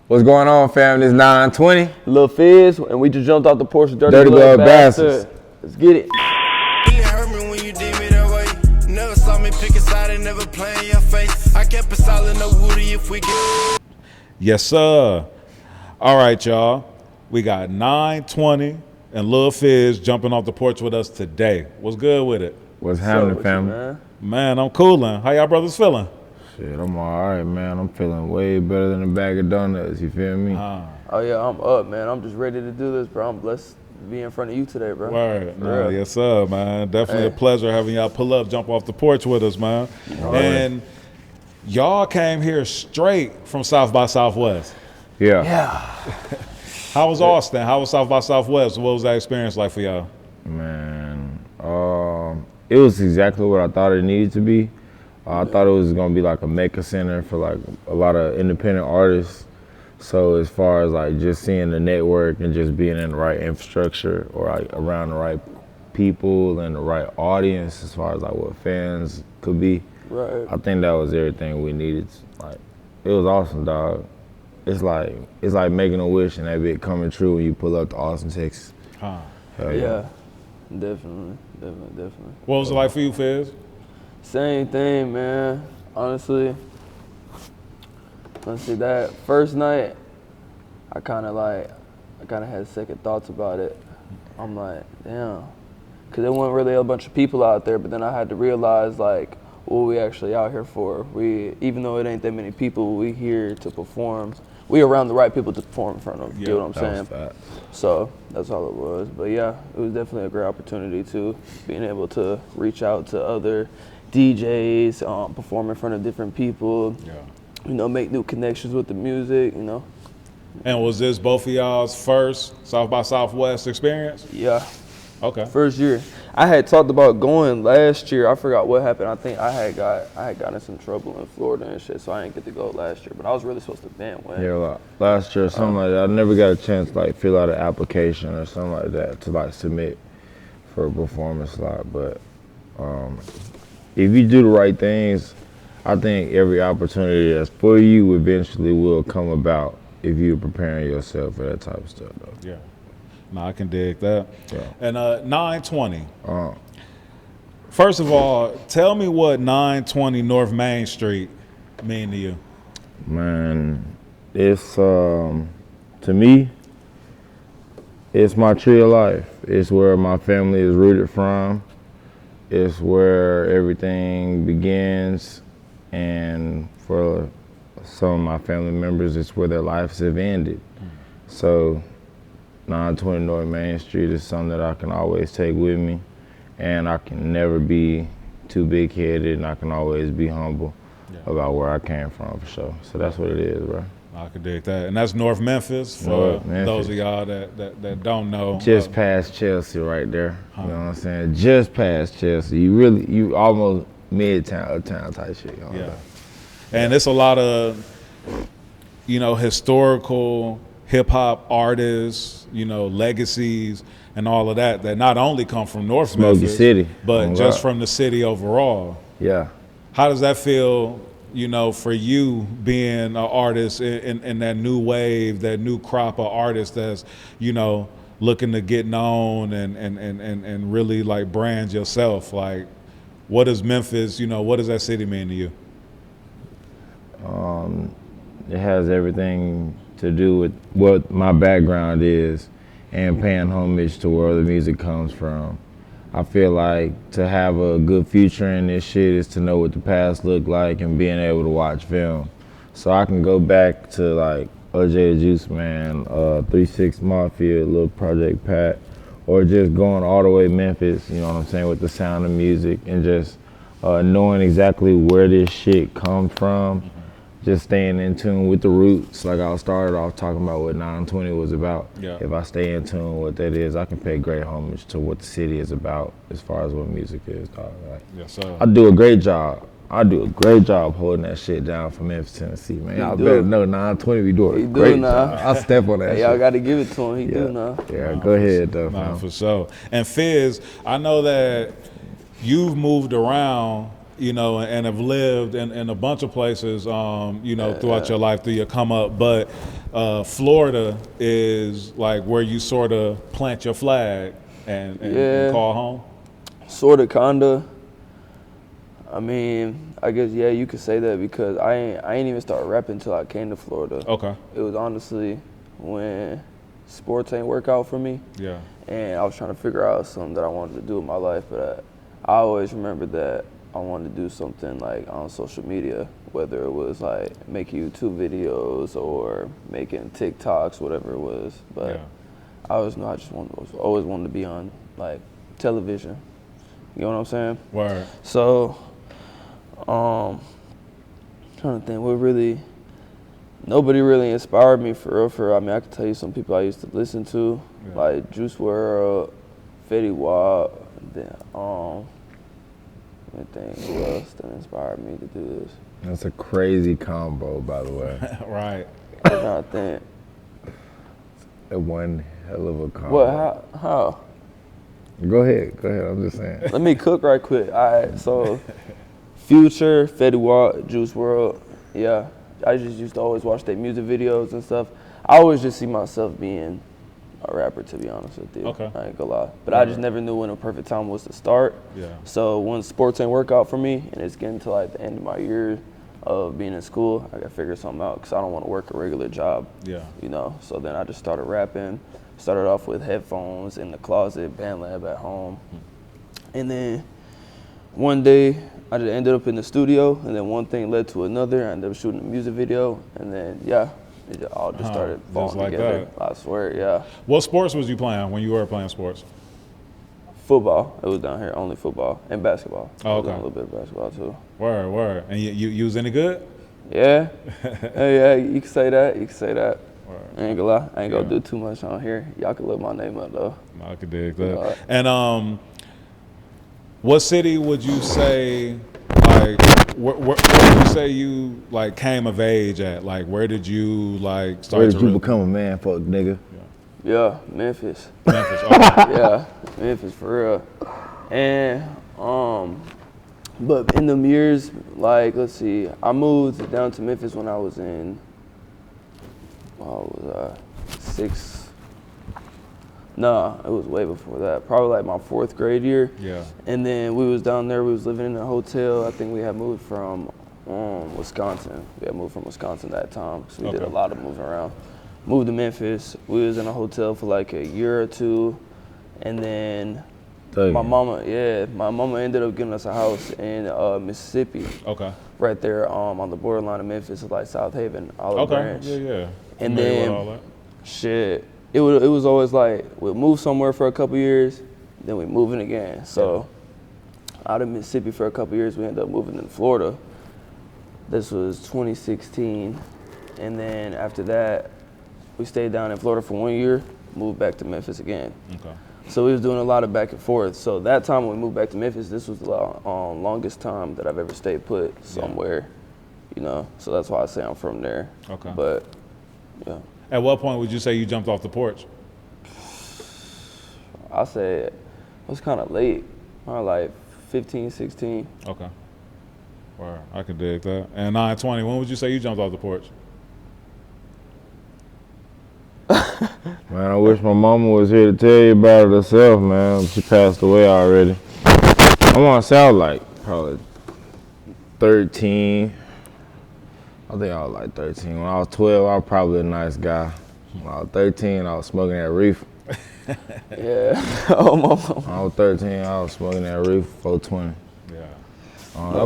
What's going on, fam? This 920. Luh Fiz, and we just jumped off the Porch with Dirty Glove Bastards. Let's get it. You hurt me when you did me that way. Never saw me pick a side and never play in your face. I kept it solid, no woody if we get. Yes, sir. All right, y'all. We got 920 and Luh Fiz jumping off the porch with us today. What's good with it? What's happening, family? Man, I'm coolin'. How y'all brothers feeling? Shit, I'm all right, man. I'm feeling way better than a bag of donuts. You feel me? Oh yeah, I'm up, man. I'm just ready to do this, bro. I'm blessed to be in front of you today, bro. Word. No, yes, sir, man. Definitely a pleasure having y'all pull up, jump off the porch with us, man. And y'all came here straight from South by Southwest. Yeah. How was Austin? How was South by Southwest? What was that experience like for y'all? Man, it was exactly what I thought it needed to be. I thought it was gonna be like a mecca center for like a lot of independent artists. So as far as like just seeing the network and just being in the right infrastructure or like around the right people and the right audience as far as like what fans could be. Right. I think that was everything we needed. Like, it was awesome, dog. It's like making a wish and that bit coming true when you pull up to Austin, Texas. Huh. Hell Yeah, definitely. What was it like for you, Fiz? Same thing, man. Honestly, let's see, that first night, I kind of had second thoughts about it. I'm like, damn, because there wasn't really a bunch of people out there. But then I had to realize like what we actually out here for. Even though it ain't that many people, we here to perform. We around the right people to perform in front of. You know what I'm saying? So that's all it was. But yeah, it was definitely a great opportunity too, being able to reach out to other DJs, perform in front of different people. You know, make new connections with the music. You know. And was this both of y'all's first South by Southwest experience? Yeah. Okay. First year. I had talked about going last year. I forgot what happened. I think I had gotten in some trouble in Florida and shit, so I didn't get to go last year. But I was really supposed to been when. Yeah, last year or something like that. I never got a chance to like fill out an application or something like that to like submit for a performance slot. But if you do the right things, I think every opportunity that's for you eventually will come about if you're preparing yourself for that type of stuff, though. Yeah. No, I can dig that. Yeah. And 920. First of all, tell me what 920 North Main Street mean to you. Man, it's to me, it's my tree of life. It's where my family is rooted from. It's where everything begins, and for some of my family members, it's where their lives have ended. So 920 North Main Street is something that I can always take with me, and I can never be too big-headed, and I can always be humble about where I came from, for sure. So that's what it is, bro. I can dig that. And that's North Memphis, for those of y'all that don't know. Just past Chelsea right there, you know what I'm saying? Just past Chelsea. You almost midtown, uptown type shit. You know And it's a lot of, historical hip-hop artists, legacies and all of that not only come from North Memphis, City, but just from the city overall. Yeah. How does that feel, for you being an artist in that new wave, that new crop of artists that's, looking to get known and really like brand yourself? Like, what does Memphis, what does that city mean to you? It has everything to do with what my background is and paying homage to where the music comes from. I feel like to have a good future in this shit is to know what the past looked like and being able to watch film. So I can go back to like OJ the Juice Man, 3-6 Mafia, Little Project Pat, or just going all the way Memphis, you know what I'm saying, with the sound of music and just knowing exactly where this shit comes from. Just staying in tune with the roots, like I started off talking about what 920 was about. Yeah. If I stay in tune with what that is, I can pay great homage to what the city is about as far as what music is, dog. Like, yes, sir. I do a great job holding that shit down for Memphis, Tennessee, man. Y'all better know 920 be doing a great job. I step on that shit. Y'all got to give it to him. He do now. Yeah, go ahead, though. For sure. And Fiz, I know that you've moved around, and have lived in a bunch of places, throughout your life, through your come up. But Florida is like where you sort of plant your flag and call home? Sort of, kinda. I mean, I guess, yeah, you could say that because I ain't even start rapping until I came to Florida. Okay. It was honestly when sports ain't work out for me. Yeah. And I was trying to figure out something that I wanted to do in my life, but I always remembered that I wanted to do something like on social media, whether it was like making YouTube videos or making TikToks, whatever it was. But Yeah. I always know always wanted to be on like television. You know what I'm saying? Word. So, trying to think, nobody really inspired me for real, I mean, I could tell you some people I used to listen to, like Juice WRLD, Fetty Wap, then, let me think, who else that inspired me to do this? That's a crazy combo, by the way. Right. I'm trying to think. One hell of a combo. What, how? Go ahead, I'm just saying. Let me cook right quick. All right, so Future, Fetty Wap, Juice WRLD, yeah. I just used to always watch their music videos and stuff. I always just see myself being a rapper, to be honest with you. Okay. I ain't gonna lie. But I just never knew when a perfect time was to start. Yeah. So when sports ain't work out for me and it's getting to like the end of my year of being in school, I gotta figure something out because I don't want to work a regular job. Yeah. You know, so then I just started rapping. Started off with headphones in the closet, band lab at home. And then one day I just ended up in the studio, and then one thing led to another. I ended up shooting a music video, and then it all just started falling just like together. that. I swear, yeah. What sports was you playing when you were playing sports? Football. It was down here, only football, and basketball. Oh, I was okay. doing a little bit of basketball too. Word. And you was any good? Yeah. Yeah, you can say that. Word. I ain't gonna lie. I ain't gonna do too much on here. Y'all can look my name up though. I could dig that. And what city would you say, like, where would you say you like came of age at? Like, where did you like start Where to did you become a man, fuck nigga? Yeah, Memphis. Memphis? Okay. Yeah, Memphis for real. And but in them years, like, let's see, I moved down to Memphis when I was in, sixth. No, it was way before that. Probably like my 4th grade year. Yeah. And then we was down there. We was living in a hotel. I think we had moved from Wisconsin. We had moved from Wisconsin that time, so we did a lot of moving around. Moved to Memphis. We was in a hotel for like a year or two, and then my mama ended up getting us a house in Mississippi. Okay. Right there on the borderline of Memphis, like South Haven, Olive Branch. Yeah. And Familiar then with all that? shit, it was always like we'd move somewhere for a couple years, then we moving again. So out of Mississippi for a couple years, we ended up moving to Florida. This was 2016, and then after that, we stayed down in Florida for 1 year, moved back to Memphis again. Okay. So we was doing a lot of back and forth. So that time when we moved back to Memphis, this was the longest time that I've ever stayed put somewhere, you know. So that's why I say I'm from there. Okay. But yeah. At what point would you say you jumped off the porch? I say it was kind of late, probably like 15, 16. Okay. Word. I could dig that. And 9:20, when would you say you jumped off the porch? Man, I wish my mama was here to tell you about it herself, man. She passed away already. I want to say I was like probably 13. I think I was like 13. When I was 12, I was probably a nice guy. When I was 13, I was smoking that reefer. Yeah. Oh, my mama. When I was 13, I was smoking that reefer 420. Yeah.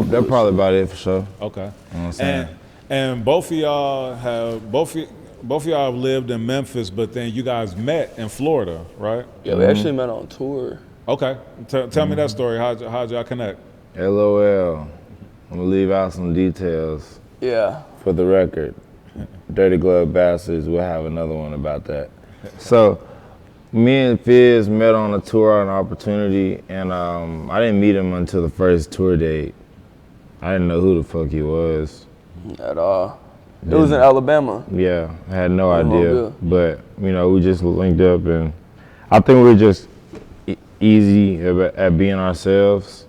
That's probably about it for sure. Okay. You know what I'm saying? And both of y'all have lived in Memphis, but then you guys met in Florida, right? Yeah, we actually met on tour. Okay. Tell me that story. How'd y'all connect? LOL. I'm gonna leave out some details Yeah. for the record. Dirty Glove Bastards, we'll have another one about that. So, me and Fiz met on a tour, an opportunity, and I didn't meet him until the first tour date. I didn't know who the fuck he was. At all. It was in Alabama. Yeah, I had no idea. Mobile. But, you know, we just linked up, and I think we're just easy at being ourselves.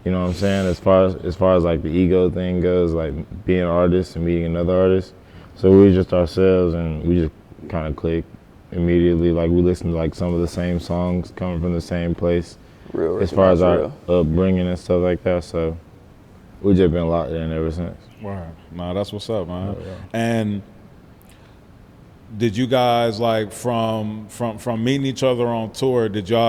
You know what I'm saying? As far as like the ego thing goes, like being artists and meeting another artist. So we were just ourselves, and we just kind of clicked immediately. Like we listened to like some of the same songs coming from the same place, Real. as far as our real. upbringing and stuff like that. So we just been locked in ever since. Right. No, that's what's up, man. Oh, yeah. And did you guys like from meeting each other on tour?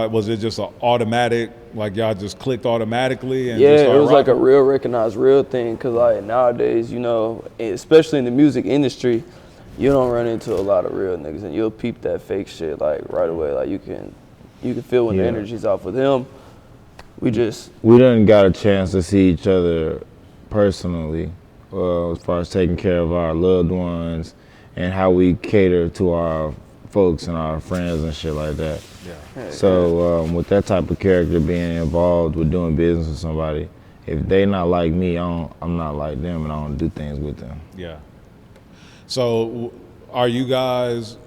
Was it just an automatic, like y'all just clicked automatically? And Yeah, just it started was like a rocking? real recognized real thing. Cause like nowadays, you know, especially in the music industry, you don't run into a lot of real niggas, and you'll peep that fake shit like right away. Like you can feel when the Yeah. energy's off with him. We done got a chance to see each other personally, as far as taking care of our loved ones and how we cater to our folks and our friends and shit like that. Yeah. So with that type of character being involved with doing business with somebody, if they not like me, I'm not like them, and I don't do things with them. Yeah. So are you guys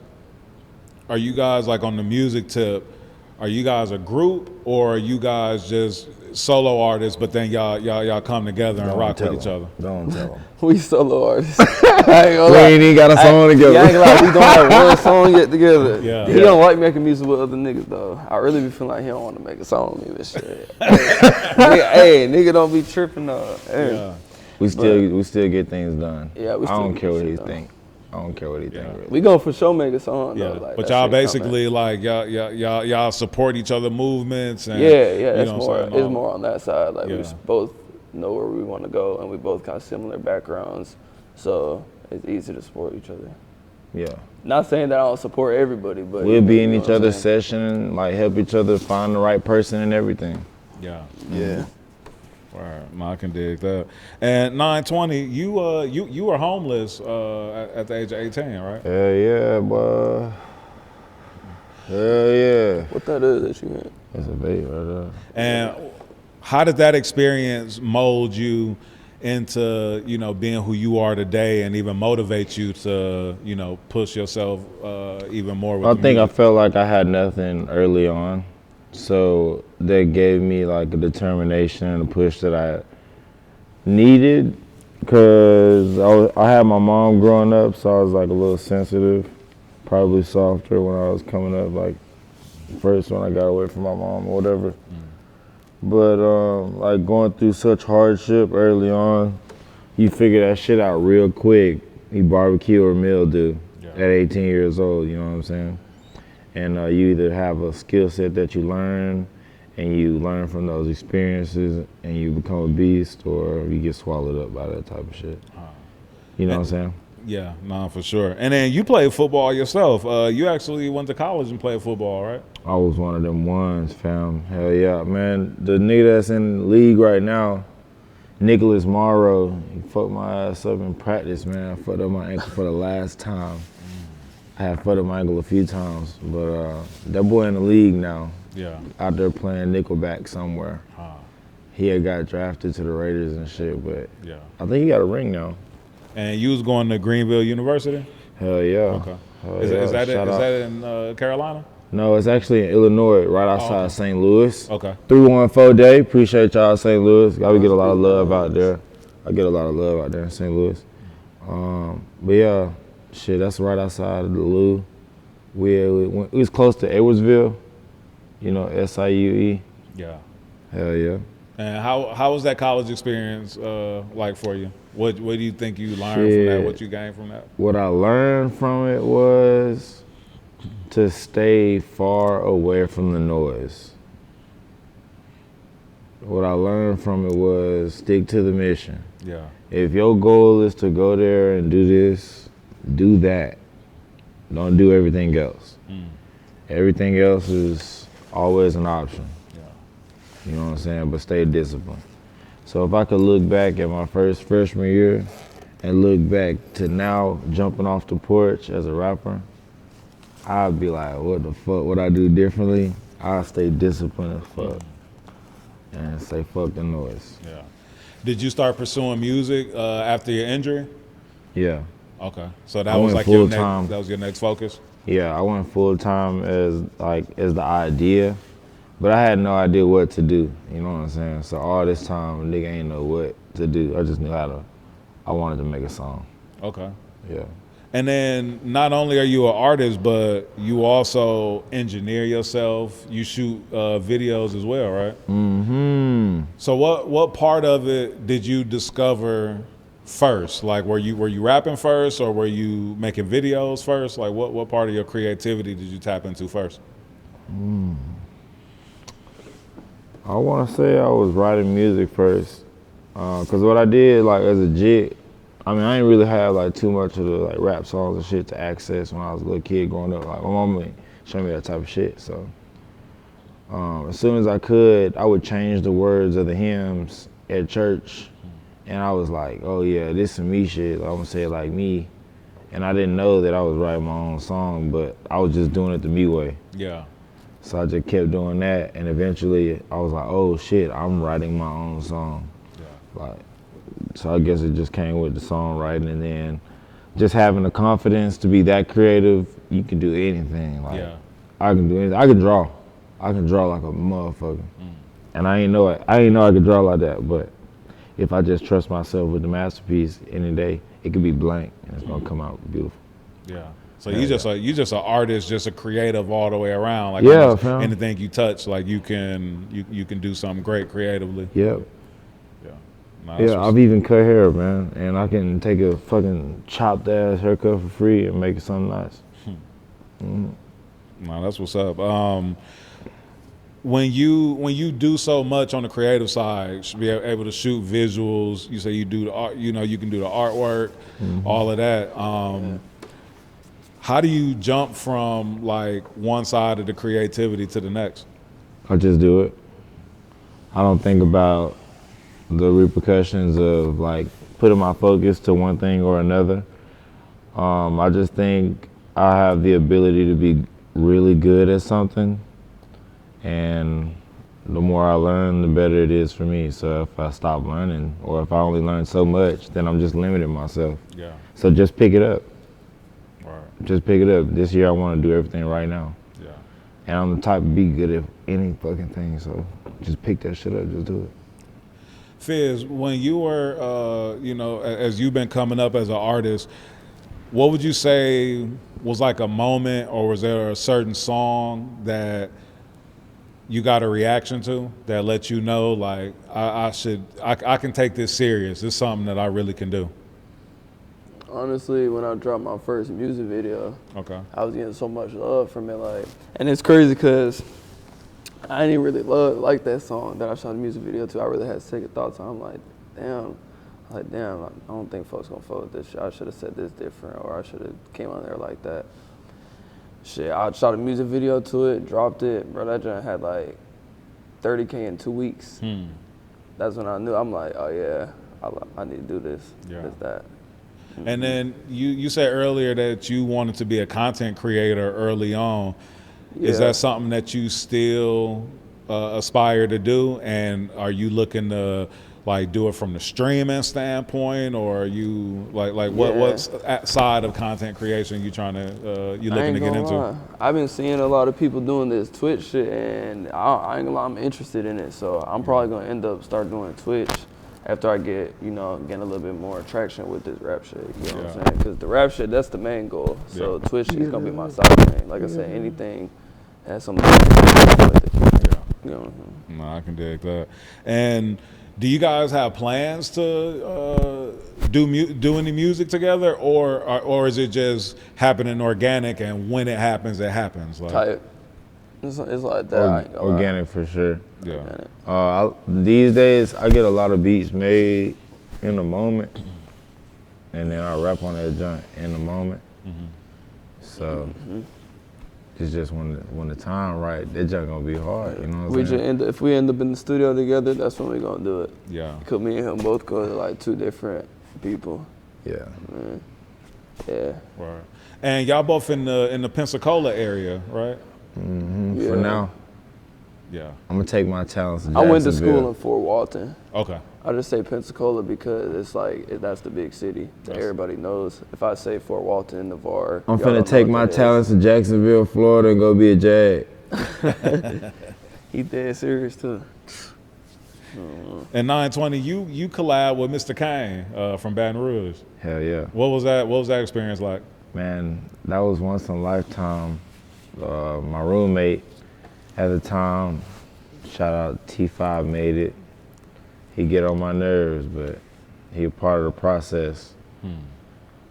like on the music tip? Are you guys a group, or are you guys just solo artists, but then y'all come together and rock with each other? Don't tell them. we solo artists. I ain't gonna We lie. ain't even got a song together. Yeah, I ain't gonna lie, we don't have one song yet together. Yeah. He don't like making music with other niggas though. I really be feeling like he don't want to make a song with me and shit. Nigga don't be tripping though. Hey. Yeah. We still get things done. Yeah, we I still don't get care what shit he done. think. I don't care what he think. Really. We gonna for sure make a song Yeah, though. Like, but that y'all shit coming. basically like y'all support each other movements and Yeah, you that's know more. what I'm saying? It's more on that side. Like we Yeah. both know where we want to go, and we both got similar backgrounds, so it's easy to support each other. Yeah. Not saying that I don't support everybody, but We'll be in you know each what I'm other's saying? session and like help each other find the right person and everything. Yeah. Yeah. All right, no, I can dig that. And 920, you were homeless at the age of 18, right? Hell yeah, boy. Hell yeah. What that is that you had? That's a baby right there. And how did that experience mold you into, being who you are today, and even motivate you to, push yourself even more with I the think I music? felt like I had nothing early on. So that gave me like a determination and a push that I needed, because I had my mom growing up, so I was like a little sensitive, probably softer when I was coming up, like first when I got away from my mom or whatever. But like going through such hardship early on, you figure that shit out real quick. You barbecue or mildew at 18 years old, you know what I'm saying? And you either have a skill set that you learn, and you learn from those experiences, and you become a beast, or you get swallowed up by that type of shit. You know what I'm saying? Yeah, no, for sure. And then you played football yourself. You actually went to college and played football, right? I was one of them ones, fam. Hell yeah, man. The nigga that's in the league right now, Nicholas Morrow, he fucked my ass up in practice, man. I fucked up my ankle for the last time. I have fucked up my ankle a few times, but that boy in the league now, Yeah. out there playing nickelback somewhere. He had got drafted to the Raiders and shit, but Yeah. I think he got a ring now. And you was going to Greenville University? Hell yeah. Okay. Hell Is yeah. that Shout out. in Carolina? No, it's actually in Illinois, right outside okay. St. Louis. Okay. 314 Day. Appreciate y'all, St. Louis. Gotta get a lot of love out there. I get a lot of love out there in St. Louis. But yeah, shit, that's right outside of the Luh. We was close to Edwardsville, SIUE. Yeah. Hell yeah. And how was that college experience like for you? What do you think you learned from that? Shit. What you gained from that? What I learned from it was to stay far away from the noise. What I learned from it was stick to the mission. Yeah. If your goal is to go there and do this, do that. Don't do everything else. Everything else is always an option. Yeah. You know what I'm saying? But stay disciplined. So if I could look back at my first freshman year and look back to now jumping off the porch as a rapper, I'd be like, what the fuck would I do differently? I'd stay disciplined as fuck and say fuck the noise. Yeah. Did you start pursuing music after your injury? Yeah. Okay. So that I was went like your full-time. that was your next focus? Yeah, I went full time as the idea, but I had no idea what to do. You know what I'm saying? So all this time, a nigga ain't know what to do. I just knew I wanted to make a song. Okay. Yeah. And then not only are you an artist, but you also engineer yourself. You shoot videos as well, right? Mm-hmm. So what part of it did you discover first? Like, were you rapping first, or were you making videos first? Like, what part of your creativity did you tap into first? I want to say I was writing music first, cause what I did like as a jit, I mean I didn't really have like too much of the like rap songs and shit to access when I was a little kid growing up. Like my mama showed me that type of shit. So as soon as I could, I would change the words of the hymns at church, and I was like, oh yeah, this some me shit. I'm gonna say it like me, and I didn't know that I was writing my own song, but I was just doing it the me way. Yeah. So I just kept doing that, and eventually I was like, oh shit, I'm writing my own song. Yeah. Like, so I guess it just came with the songwriting, and then just having the confidence to be that creative. You can do anything. Like, yeah. I can do anything. I can draw. I can draw like a motherfucker. And I ain't know it. I ain't know I could draw like that, but if I just trust myself with the masterpiece any day, it could be blank and it's gonna come out beautiful. Yeah. So you just an artist, just a creative all the way around. Like anything you touch, like you can do something great creatively. Yep. Yeah. Yeah, I've even cut hair, man, and I can take a fucking chopped ass haircut for free and make it something nice. No, that's what's up. When you do so much on the creative side, be able to shoot visuals. You say you do the art. You know, you can do the artwork, all of that. How do you jump from like one side of the creativity to the next? I just do it. I don't think about the repercussions of like putting my focus to one thing or another. I just think I have the ability to be really good at something, and the more I learn, the better it is for me. So if I stop learning, or if I only learn so much, then I'm just limiting myself. Yeah. So just pick it up. Right. Just pick it up. This year I want to do everything right now. Yeah. And I'm the type to be good at any fucking thing, so just pick that shit up, just do it. Fiz, when you were, as you've been coming up as an artist, what would you say was like a moment, or was there a certain song that you got a reaction to that let you know, like, I can take this serious. It's something that I really can do? Honestly, when I dropped my first music video, okay, I was getting so much love from it, like, and it's crazy because I didn't really like that song that I shot the music video to. I really had second thoughts. I'm like, damn, I don't think folks gonna fuck with this shit. I should have said this different, or I should have came on there like that. Shit, I shot a music video to it, dropped it, bro. That joint had like 30K in 2 weeks. That's when I knew. I'm like, oh yeah, I need to do this. Yeah. This, that. And then you said earlier that you wanted to be a content creator early on. Yeah. Is that something that you still aspire to do? And are you looking to like do it from the streaming standpoint, or are you what side of content creation you trying to you looking to get into? Lie. I've been seeing a lot of people doing this Twitch shit, and I ain't gonna lie, I'm interested in it. So I'm probably gonna end up start doing Twitch after I get, getting a little bit more traction with this rap shit. You know what I'm saying? Because the rap shit, that's the main goal. So Twitch is gonna be my side thing. Like I said, anything has something to do with it. Yeah. You know? No, I can dig that. And do you guys have plans to do any music together, or is it just happening organic, and when it happens, it happens? Like, type. It's like that. Organic for sure. Yeah. These days, I get a lot of beats made in the moment, and then I rap on that joint in the moment. So it's just when the time right, that joint gonna be hard. You know what I'm saying? If we end up in the studio together, that's when we gonna do it. Yeah. Cause me and him both go to like two different people. Yeah. Yeah. Right. And y'all both in the Pensicola area, right? Yeah. For now. Yeah. I'm gonna take my talents to I went to school in Fort Walton. Okay. I just say Pensicola because it's like that's the big city that everybody knows. If I say Fort Walton, Navarre, I'm finna take my talents to Jacksonville, Florida, and go be a Jag. He dead serious too. And 920, you collab with Mr. Kane from Baton Rouge. Hell yeah. What was that experience like? Man, that was once in a lifetime. My roommate at the time, shout out T5, made it. He get on my nerves, but he a part of the process.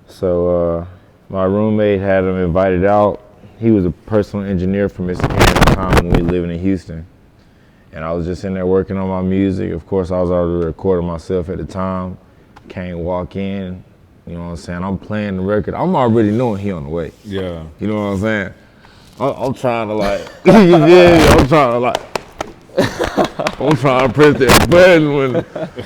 So my roommate had him invited out. He was a personal engineer for Mr. Ken at the time when we living in Houston. And I was just in there working on my music. Of course, I was already recording myself at the time. Can't walk in, you know what I'm saying? I'm playing the record. I'm already knowing he on the way. Yeah. You know what I'm saying? I'm trying to like, yeah, I'm trying to like, I'm trying to press that button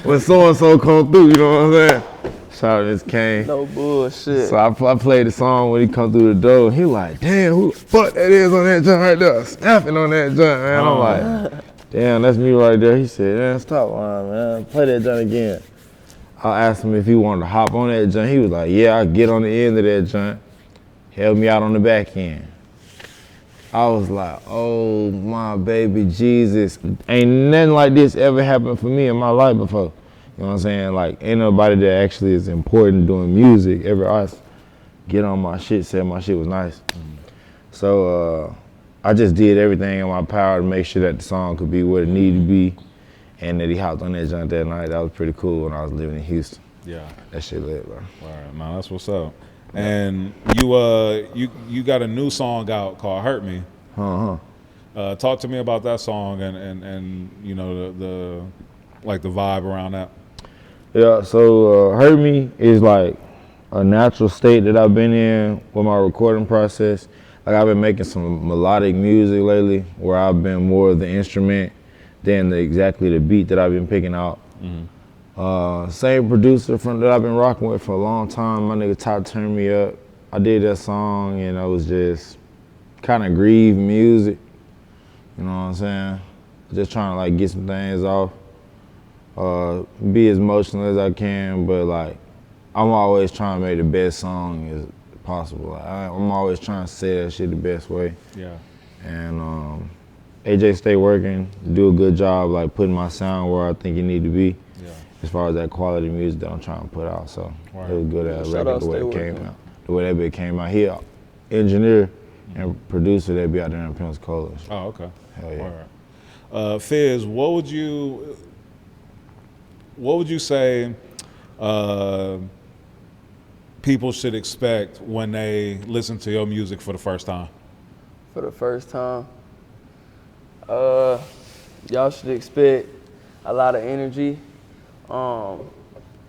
when so-and-so come through, you know what I'm saying? Shout out to Miss Kane. No bullshit. So I played the song when he come through the door. He like, damn, who the fuck that is on that joint right there? Snapping on that joint, man. I'm like, damn, that's me right there. He said, man, stop lying, man. Play that joint again. I asked him if he wanted to hop on that joint. He was like, yeah, I'll get on the end of that joint. Help me out on the back end. I was like, oh my baby Jesus. Ain't nothing like this ever happened for me in my life before. You know what I'm saying? Like, ain't nobody that actually is important doing music ever asked get on my shit, said my shit was nice. So I just did everything in my power to make sure that the song could be what it needed to be, and that he hopped on that joint that night. That was pretty cool when I was living in Houston. Yeah. That shit lit, bro. All right, no, that's what's up. And you got a new song out called "Hurt Me." Talk to me about that song and you know the vibe around that. Yeah, so Hurt Me is like a natural state that I've been in with my recording process. Like, I've been making some melodic music lately where I've been more of the instrument than exactly the beat that I've been picking out. Same producer that I've been rocking with for a long time, my nigga Top turned me up. I did that song and I was just kind of grieve music, you know what I'm saying? Just trying to like get some things off. Be as emotional as I can, but like I'm always trying to make the best song as possible. Like, I'm always trying to say that shit the best way. Yeah. And AJ stay working, do a good job like putting my sound where I think it need to be. Yeah. As far as that quality music that I'm trying to put out. So Right. it was good at Shout record out the way Stay it came Working. out. The way that bit came out. He a engineer and producer that be out there in Pensicola. Oh, okay. Hell yeah. All right. Fiz, what would you say people should expect when they listen to your music for the first time? For the first time, y'all should expect a lot of energy.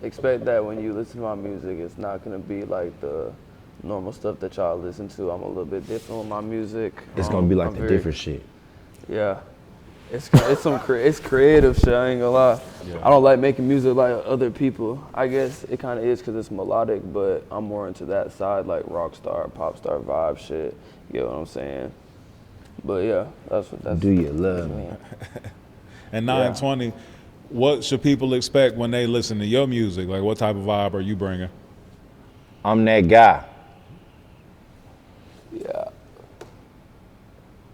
Expect that when you listen to my music, it's not gonna be like the normal stuff that y'all listen to. I'm a little bit different with my music. It's gonna be like I'm the very- different shit. Yeah, it's it's creative shit. I ain't gonna lie. Yeah. I don't like making music like other people. I guess it kind of is because it's melodic, but I'm more into that side, like rock star, pop star vibe shit. You know what I'm saying? But yeah, that's Do you love me? And 920, what should people expect when they listen to your music? Like, what type of vibe are you bringing? I'm that guy. Yeah.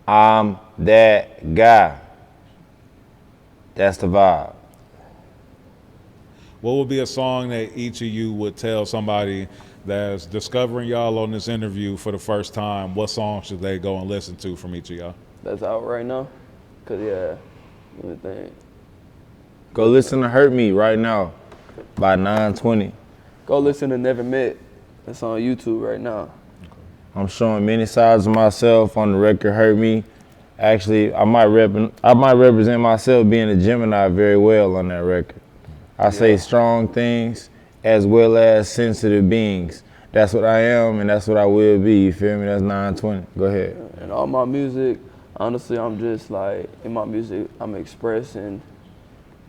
I'm that guy. That's the vibe. What would be a song that each of you would tell somebody that's discovering y'all on this interview for the first time? What song should they go and listen to from each of y'all? That's out right now? Cause yeah, let me think. Go listen to Hurt Me right now by 920. Go listen to Never Met. It's on YouTube right now. I'm showing many sides of myself on the record Hurt Me. Actually, I might represent myself being a Gemini very well on that record. I say strong things as well as sensitive beings. That's what I am and that's what I will be, you feel me? That's 920. Go ahead. And all my music, honestly, I'm just like, in my music, I'm expressing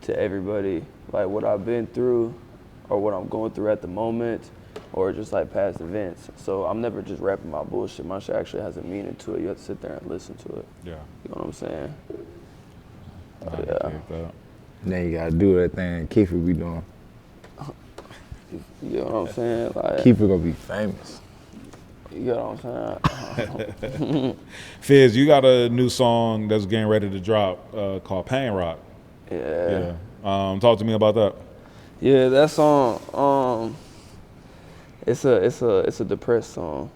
to everybody like what I've been through or what I'm going through at the moment or just like past events. So I'm never just rapping my bullshit. My shit actually has a meaning to it. You have to sit there and listen to it. Yeah. You know what I'm saying? I Yeah. get that. Then you gotta do that thing Kiefer be doing. You know what I'm saying? Like, Kiefer gonna be famous. you know what I'm saying? Fiz, you got a new song that's getting ready to drop called Pain Rock. Yeah. Talk to me about that. Yeah, that song, It's a depressed song,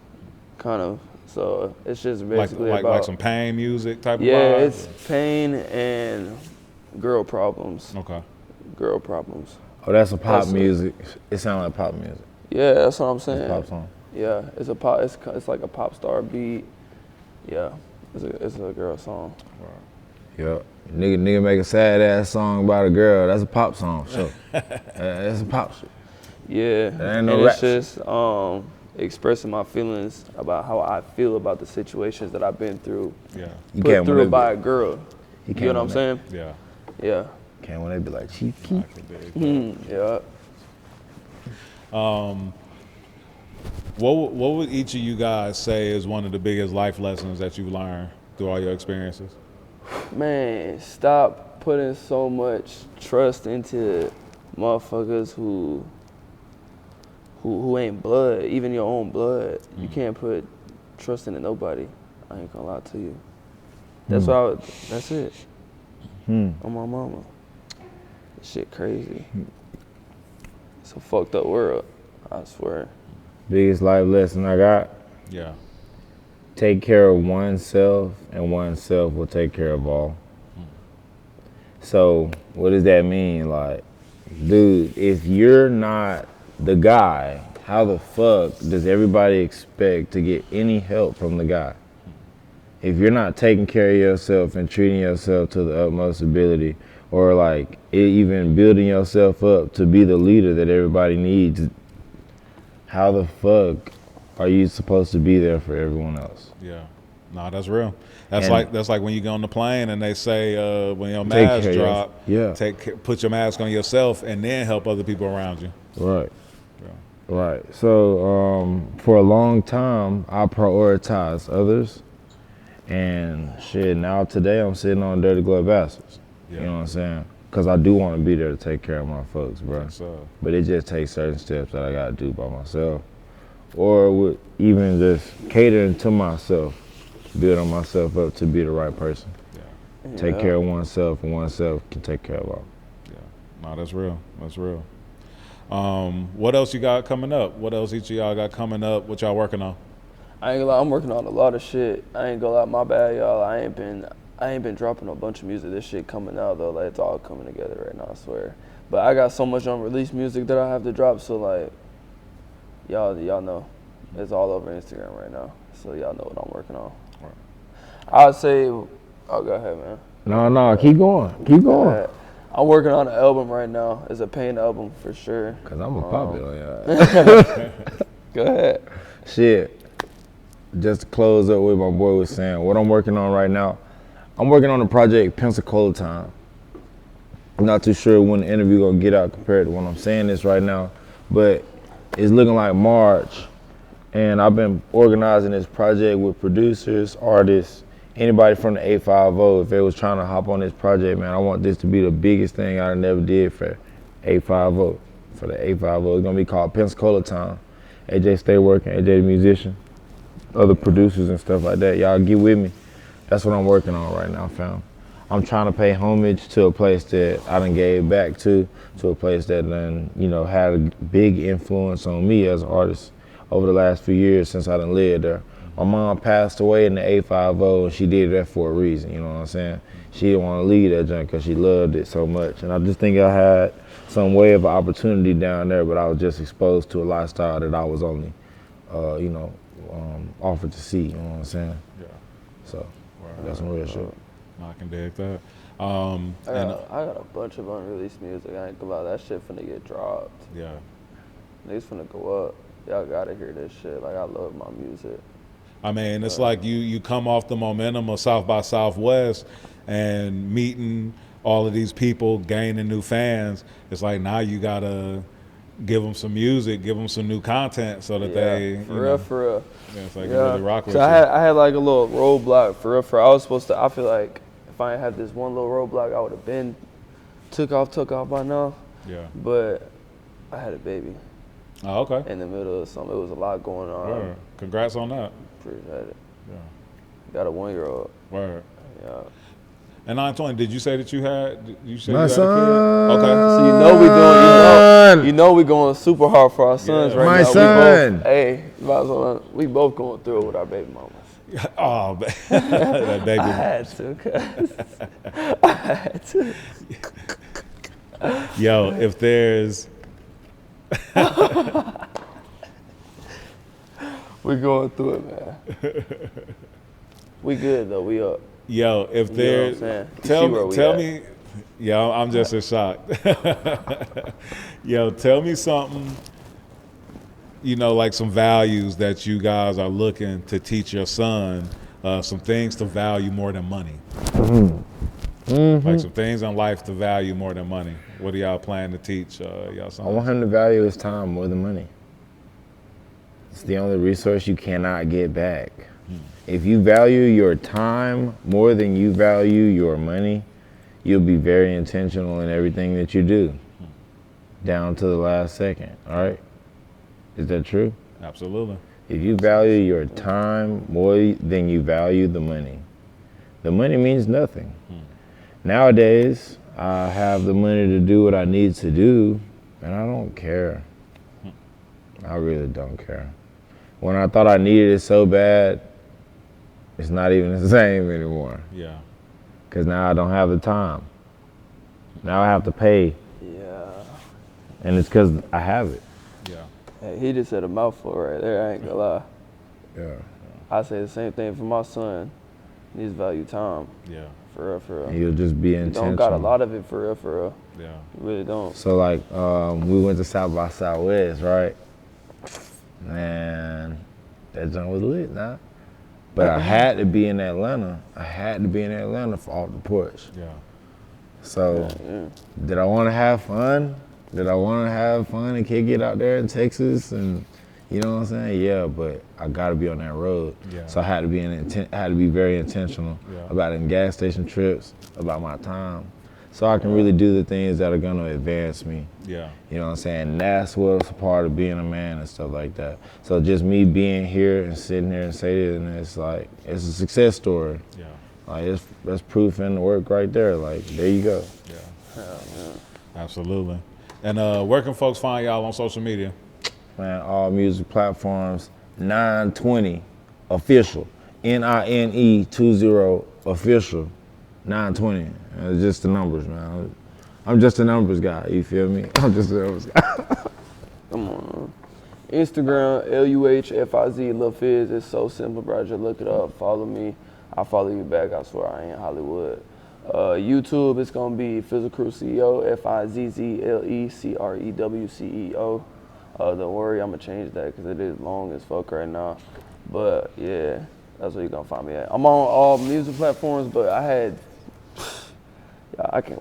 kind of. So it's just basically like about some pain music type of yeah, vibe? it's pain and girl problems. Okay. Girl problems. Oh, that's a pop That's music. It sounds like pop music. Yeah, that's what I'm It's saying. a pop song. Yeah, it's a pop. It's like a pop star beat. Yeah, it's a girl song. Yep. Nigga make a sad ass song about a girl. That's a pop song. Sure. That's a pop shit. Yeah, That ain't and no it's rap just expressing my feelings about how I feel about the situations that I've been through. Yeah. You Put can't through win by that. a girl. You know what I'm saying? Yeah. Yeah. Can't when they be like cheeky. I can dig that. Yeah. What would each of you guys say is one of the biggest life lessons that you've learned through all your experiences? Man, stop putting so much trust into motherfuckers who ain't blood, even your own blood. You can't put trust into nobody. I ain't gonna lie to you. That's that's it. On my mama. This shit crazy. It's a fucked up world, I swear. Biggest life lesson I got: Yeah. take care of oneself, and oneself will take care of all. So what does that mean? Like, dude, if you're not the guy, how the fuck does everybody expect to get any help from the guy? If you're not taking care of yourself and treating yourself to the utmost ability, or like even building yourself up to be the leader that everybody needs, how the fuck are you supposed to be there for everyone else? Yeah. No, that's real. That's And- like when you go on the plane and they say when your Take mask care of drop, yeah. Put your mask on yourself and then help other people around you. Right. Yeah. Right. So for a long time, I prioritized others, and shit. Now today, I'm sitting on dirty glove bastards. Yeah. You know what I'm saying? Because I do want to be there to take care of my folks, bro. So But it just takes certain steps that I gotta do by myself, or with even just catering to myself, building myself up to be the right person. yeah. Take care of oneself, and oneself can take care of all. Yeah. No, that's real. That's real. What else you got coming up? What else each of y'all got coming up? What y'all working on? I ain't gonna lie, I'm working on a lot of shit. I ain't gonna lie, my bad, y'all. I ain't been dropping a bunch of music. This shit coming out though, like it's all coming together right now, I swear. But I got so much unreleased music that I have to drop, so like, y'all know, it's all over Instagram right now. So y'all know what I'm working on. I'd say, oh, go ahead, man. No, keep going, keep going. I'm working on an album right now. It's a pain album for sure. Cause I'm a popular, yeah. Go ahead. Shit. Just to close up what my boy was saying, what I'm working on right now, I'm working on the project Pensicola time. I'm not too sure when the interview gonna get out compared to when I'm saying this right now, but it's looking like March, and I've been organizing this project with producers, artists, anybody from the 850. If they was trying to hop on this project, man, I want this to be the biggest thing I never did for 850. For the 850, it's gonna be called Pensicola time. AJ stay working, AJ the musician, other producers and stuff like that. Y'all get with me. That's what I'm working on right now, fam. I'm trying to pay homage to a place that I done gave back to a place that done, had a big influence on me as an artist over the last few years since I done lived there. My mom passed away in the 850, and she did that for a reason, you know what I'm saying? She didn't want to leave that junk because she loved it so much. And I just think I had some way of opportunity down there, but I was just exposed to a lifestyle that I was only, offered to see, you know what I'm saying? Yeah. So that's some real shit. I can dig that. I got a bunch of unreleased music. I ain't gonna lie, that shit finna get dropped. Yeah. Niggas finna go up. Y'all gotta hear this shit. Like, I love my music. I mean, it's like you come off the momentum of South by Southwest and meeting all of these people, gaining new fans. It's like now you gotta give them some music, give them some new content so that they, for real. Yeah, it's like really rock with so you. I had like a little roadblock for real. I was supposed to, I feel like if I ain't had this one little roadblock, I would have been took off by now. Yeah. But I had a baby. Oh, okay. In the middle of something. It was a lot going on. Word. Congrats on that. Appreciate it. Yeah. Got a 1-year-old. Word. Yeah. And 920, did you say that you had? You said My you had son. a kid? Okay. So you know we doing, son. You know we going super hard for our sons right My now. son. We both going through it with our baby mamas. Oh, man. That baby. I had to, cuz. I had to. Yo, if there's We going through it, man. We good though. We up. Yo, if You know what I'm there's saying? You see tell where me we tell at. me yo, I'm just in shock. Yo, tell me something, you know, like some values that you guys are looking to teach your son, some things to value more than money. Like some things in life to value more than money. What do y'all plan to teach y'all son? I want him to value his time more than money. It's the only resource you cannot get back. If you value your time more than you value your money, you'll be very intentional in everything that you do, down to the last second, all right? Is that true? Absolutely. If you value your time more than you value the money means nothing. Nowadays, I have the money to do what I need to do, and I don't care. I really don't care. When I thought I needed it so bad, it's not even the same anymore. Yeah. Because now I don't have the time. Now I have to pay, Yeah. and it's because I have it. Yeah. Hey, he just said a mouthful right there. I ain't gonna lie. Yeah. I say the same thing for my son. He just value time. Yeah. For real, for real. And you'll just be You intentional. don't got a lot of it for real, for real. Yeah. You really don't. So like, we went to South by Southwest, right? Man, that joint was lit, nah. But I had to be in Atlanta. I had to be in Atlanta for Off the Porch. Yeah. So, Yeah. did I want to have fun? Did I want to have fun and kick it out there in Texas? And you know what I'm saying? Yeah, but I got to be on that road. Yeah. So I had to be very intentional Yeah. about them gas station trips, about my time, so I can really do the things that are gonna advance me. Yeah. You know what I'm saying? And that's what's a part of being a man and stuff like that. So just me being here and sitting here and saying it, it's like, it's a success story. Yeah. Like, that's proof in the work right there. Like, there you go. Yeah. Absolutely. And where can folks find y'all on social media? Man, all music platforms, 920 official, NINE20 official, 920. It's just the numbers, man. I'm just a numbers guy, you feel me? I'm just a numbers guy. Come on. Instagram, LUHFIZ, Luh Fiz. It's so simple, bro. Just look it up. Follow me. I'll follow you back. I swear I ain't Hollywood. YouTube, it's going to be Physical CEO, FIZZLECREWCEO. Don't worry, I'm going to change that because it is long as fuck right now. But, yeah, that's where you're going to find me at. I'm on all music platforms, but I had...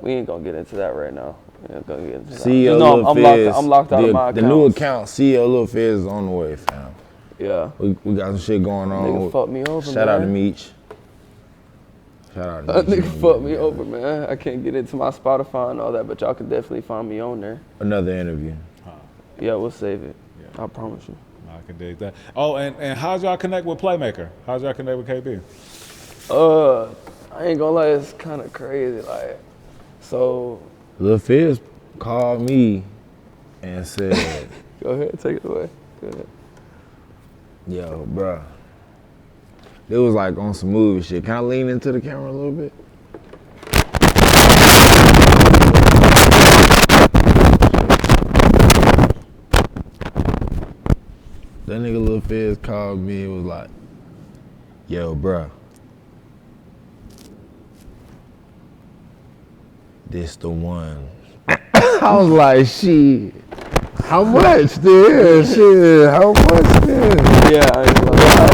we ain't going to get into that right now. We ain't gonna get into that. CEO No, Luh Fiz, I'm locked out of my the new accounts. account, CEO Luh Fiz, is on the way, fam. Yeah. We got some shit going on. Nigga fucked me over, Shout out to man. Meech. Shout out to That Meech. nigga fucked me over, man. I can't get into my Spotify and all that, but y'all can definitely find me on there. Another interview. Yeah, we'll save it. Yeah. I promise you. I can dig that. Oh, and how'd y'all connect with Playmaker? How'd y'all connect with KB? I ain't gonna lie, it's kind of crazy. Like, so. Luh Fiz called me and said, Go ahead, take it away. Go ahead. yo, bruh. It was like on some movie shit. Can I lean into the camera a little bit? That nigga Luh Fiz called me and was like, yo, bruh. This the one. I was like, shit. How much then? Shit, how much then? Yeah, I ain't gonna lie.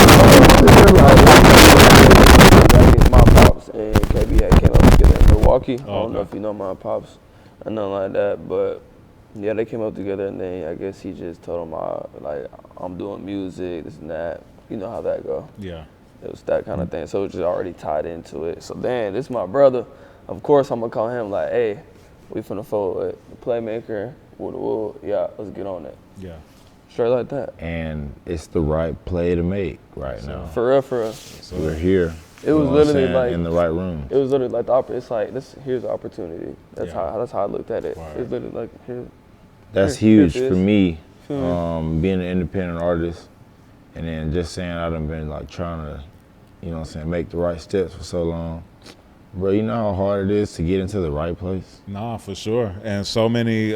My pops and KB had came up together in Milwaukee. I don't know if you know my pops or nothing like that, but yeah, they came up together and then I guess he just told him, I'm doing music, this and that. You know how that go. Yeah. It was that kind of thing. So it was just already tied into it. So then, this is my brother. Of course, I'm gonna call him like, hey, we finna forward the Playmaker. Woo, yeah, let's get on it. Yeah. Straight like that. And it's the right play to make right now. For real, for real. So We're here. It was You know what I'm literally saying? like in the right room. It was literally like it's like here's the opportunity. That's Yeah. how I looked at it. Right. It's literally like here. that's Here huge it for is. me, being an independent artist, and then just saying I done been like trying to, you know what I'm saying, make the right steps for so long. Bro, you know how hard it is to get into the right place? Nah, for sure. And so many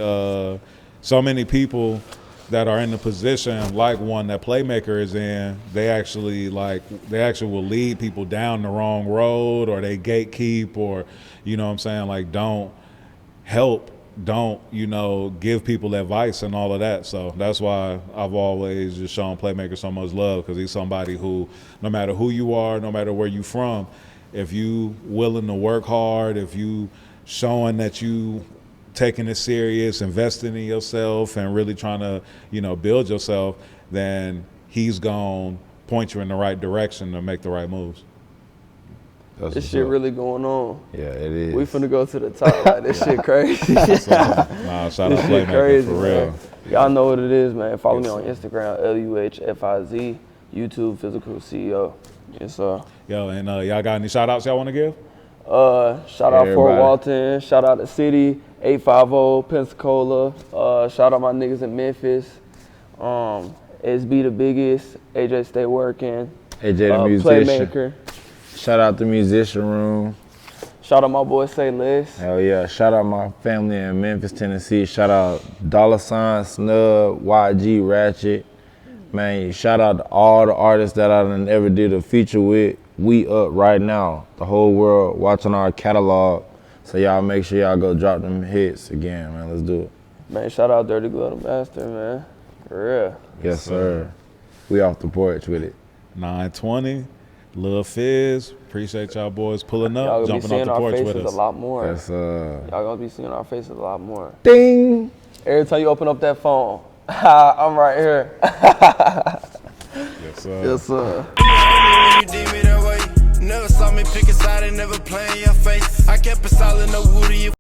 people that are in the position like one that Playmaker is in, they actually will lead people down the wrong road, or they gatekeep, or, you know what I'm saying, like don't help, don't, you know, give people advice and all of that. So that's why I've always just shown Playmaker so much love, because he's somebody who, no matter who you are, no matter where you from, if you willing to work hard, if you showing that you taking it serious, investing in yourself, and really trying to, you know, build yourself, then he's gonna point you in the right direction to make the right moves. That's This what's shit up. really going on. Yeah, it is. We finna go to the top. Like, this shit crazy. Nah, shout out This Playmaker shit crazy, for real. man. Y'all know what it is, man. Follow me Yes, on sir. Instagram, LUHFIZ, YouTube, Physical CEO. Yes, sir. Yo, and y'all got any shout outs y'all want to give? Shout out Fort Everybody. Walton. Shout out the city, 850, Pensicola. Shout out my niggas in Memphis. SB the biggest. AJ stay working. AJ the musician. Playmaker. Shout out the musician room. Shout out my boy Say Less. Hell yeah. Shout out my family in Memphis, Tennessee. Shout out $, Snub, YG, Ratchet. Man, shout out to all the artists that I done ever did a feature with. We up right now. The whole world watching our catalog. So y'all make sure y'all go drop them hits again, man. Let's do it. Man, shout out Dirty Glove the Master, man. For real. Yes, sir. We off the porch with it. 920, Luh Fiz. Appreciate y'all boys pulling Y'all up, gonna be jumping seeing off the our porch faces with a us. lot more. Yes, Y'all gonna be seeing our faces a lot more. ding. Every time you open up that phone, I'm right here. Yes, sir. Yes, sir. When you did me that way, never saw me pick a side and never play in your face. I kept it solid, no wood.